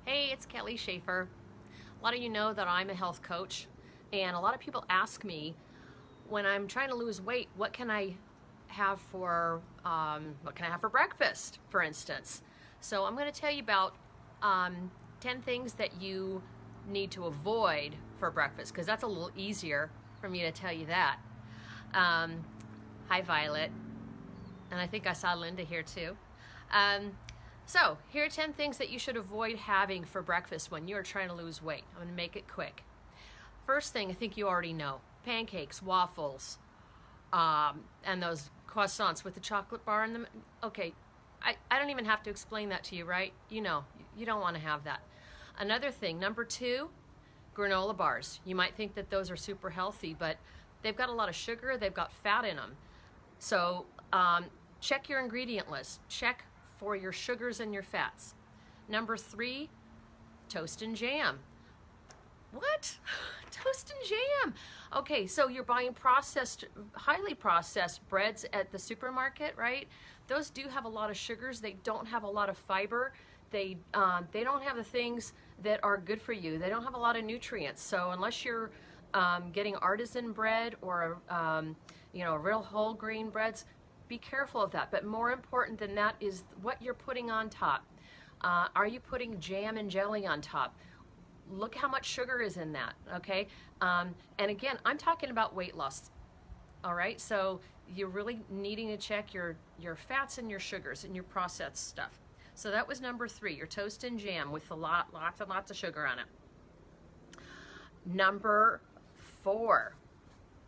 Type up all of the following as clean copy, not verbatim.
Hey, it's Kelly Schaefer. A lot of you know that I'm a health coach, and a lot of people ask me when I'm trying to lose weight, what can I have for breakfast, for instance. So I'm going to tell you about 10 things that you need to avoid for breakfast, because that's a little easier for me to tell you that. Hi, Violet, and I think I saw Linda here too. So here are 10 things that you should avoid having for breakfast when you're trying to lose weight. I'm going to make it quick. First thing, I think you already know: pancakes, waffles, and those croissants with the chocolate bar in them. Okay, I don't even have to explain that to you, right? You know, you don't want to have that. Another thing, number two, granola bars. You might think that those are super healthy, but they've got a lot of sugar, they've got fat in them. So check your ingredient list. Check for your sugars and your fats. Number three, toast and jam. What? Toast and jam. Okay, so you're buying processed, highly processed breads at the supermarket, right? Those do have a lot of sugars. They don't have a lot of fiber. They don't have the things that are good for you. They don't have a lot of nutrients. So unless you're getting artisan bread or real whole grain breads, be careful of that. But more important than that is what you're putting on top. Are you putting jam and jelly on top? Look how much sugar is in that, okay? And again, I'm talking about weight loss, all right? So you're really needing to check your fats and your sugars and your processed stuff. So that was number three, your toast and jam with lots and lots of sugar on it. Number four,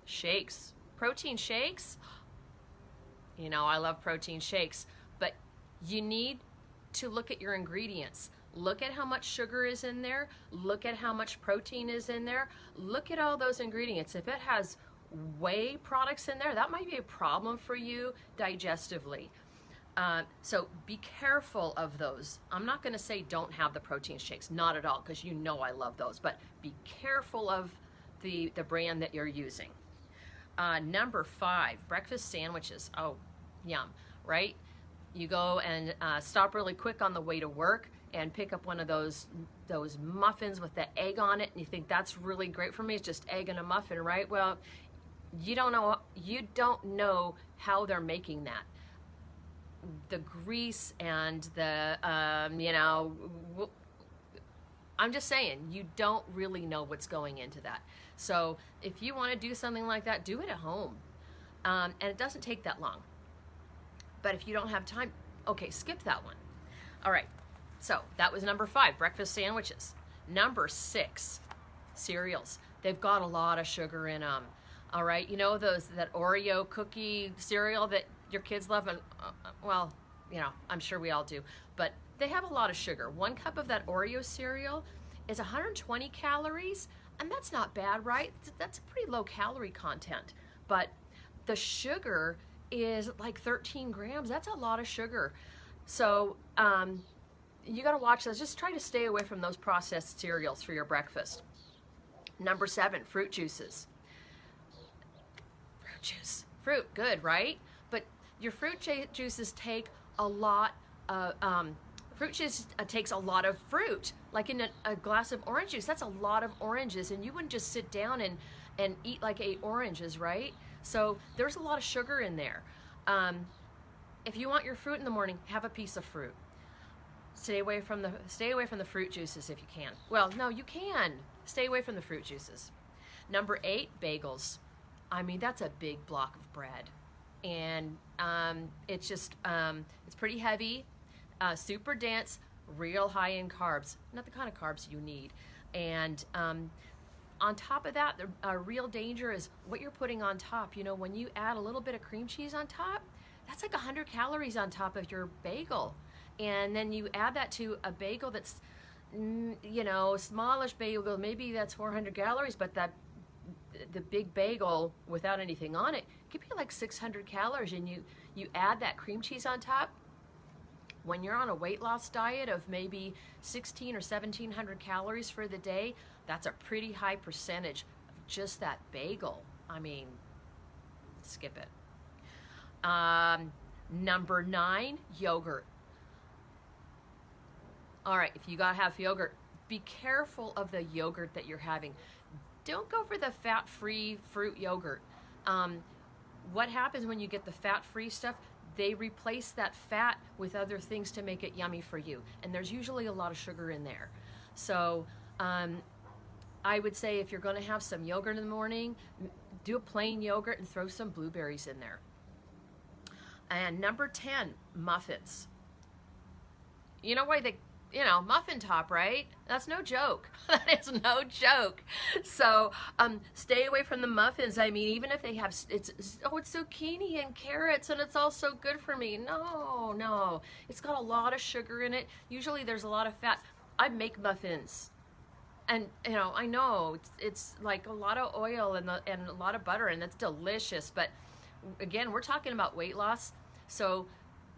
shakes. Protein shakes. You know, I love protein shakes, but you need to look at your ingredients. Look at how much sugar is in there. Look at how much protein is in there. Look at all those ingredients. If it has whey products in there, that might be a problem for you digestively. So be careful of those. I'm not going to say don't have the protein shakes, not at all, because you know I love those, but be careful of the brand that you're using. Number five, breakfast sandwiches. Oh, yum, right? You go and stop really quick on the way to work and pick up one of those muffins with the egg on it, and you think that's really great for me. It's just egg and a muffin, right? Well, you don't know how they're making that. The grease and the I'm just saying, you don't really know what's going into that. So if you want to do something like that, do it at home. And it doesn't take that long. But if you don't have time, okay, skip that one. All right, so that was number five, breakfast sandwiches. Number six, cereals. They've got a lot of sugar in them. All right, you know that Oreo cookie cereal that your kids love? And well, you know, I'm sure we all do. But they have a lot of sugar. 1 cup of that Oreo cereal is 120 calories, and that's not bad, right? That's a pretty low calorie content. But the sugar is like 13 grams. That's a lot of sugar. So you got to watch those. Just try to stay away from those processed cereals for your breakfast. Number seven, fruit juices. Fruit juice. Fruit, good, right? But your fruit juices take a lot of fruit juice takes a lot of fruit. Like in a glass of orange juice, that's a lot of oranges, and you wouldn't just sit down and eat like 8 oranges, right? So there's a lot of sugar in there. If you want your fruit in the morning, have a piece of fruit. Stay away from the fruit juices if you can. Well, no, you can. Stay away from the fruit juices. Number 8, bagels. I mean, that's a big block of bread. And it's just, it's pretty heavy, super dense, real high in carbs. Not the kind of carbs you need. And on top of that, the real danger is what you're putting on top. You know, when you add a little bit of cream cheese on top, that's like 100 calories on top of your bagel. And then you add that to a bagel that's, smallish bagel, maybe that's 400 calories, but the big bagel without anything on it could be like 600 calories, and you add that cream cheese on top. When you're on a weight loss diet of maybe 16 or 1700 calories for the day, that's a pretty high percentage of just that bagel. I mean, skip it. Number 9, yogurt. All right, if you gotta have yogurt, be careful of the yogurt that you're having. Don't go for the fat-free fruit yogurt. What happens when you get the fat-free stuff? They replace that fat with other things to make it yummy for you. And there's usually a lot of sugar in there. So I would say if you're gonna have some yogurt in the morning, do a plain yogurt and throw some blueberries in there. And number 10, muffins. You know why they, muffin top, right? That's no joke. That is no joke. So stay away from the muffins. I mean, even if they have, it's zucchini and carrots and it's all so good for me. No. It's got a lot of sugar in it. Usually there's a lot of fat. I make muffins. And, I know it's like a lot of oil and a lot of butter, and it's delicious. But again, we're talking about weight loss, so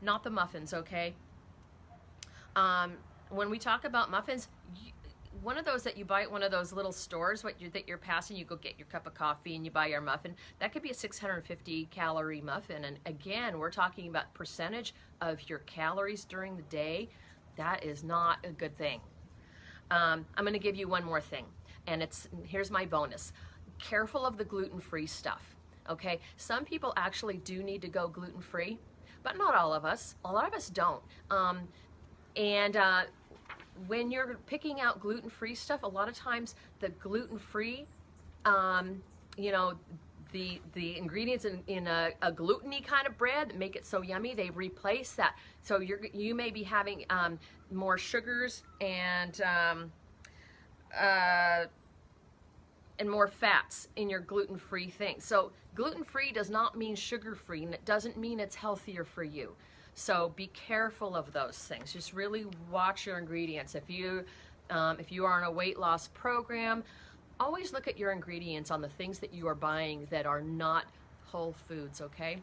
not the muffins, okay? When we talk about muffins, one of those that you buy at one of those little stores that you're passing, you go get your cup of coffee and you buy your muffin, that could be a 650 calorie muffin. And again, we're talking about percentage of your calories during the day. That is not a good thing. I'm going to give you one more thing, and here's my bonus. Careful of the gluten-free stuff, okay? Some people actually do need to go gluten-free, but not all of us. A lot of us don't. When you're picking out gluten-free stuff, a lot of times the gluten-free, the ingredients in a gluten-y kind of bread that make it so yummy, they replace that. So you may be having more sugars and more fats in your gluten-free thing. So gluten-free does not mean sugar-free, and it doesn't mean it's healthier for you. So be careful of those things. Just really watch your ingredients. If you are on a weight loss program, always look at your ingredients on the things that you are buying that are not whole foods, okay?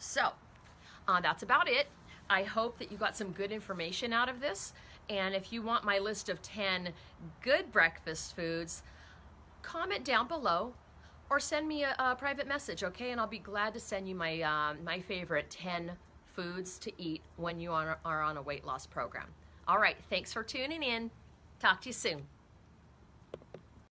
So that's about it. I hope that you got some good information out of this. And if you want my list of 10 good breakfast foods, comment down below or send me a private message, okay? And I'll be glad to send you my favorite 10 foods to eat when you are on a weight loss program. All right, thanks for tuning in. Talk to you soon.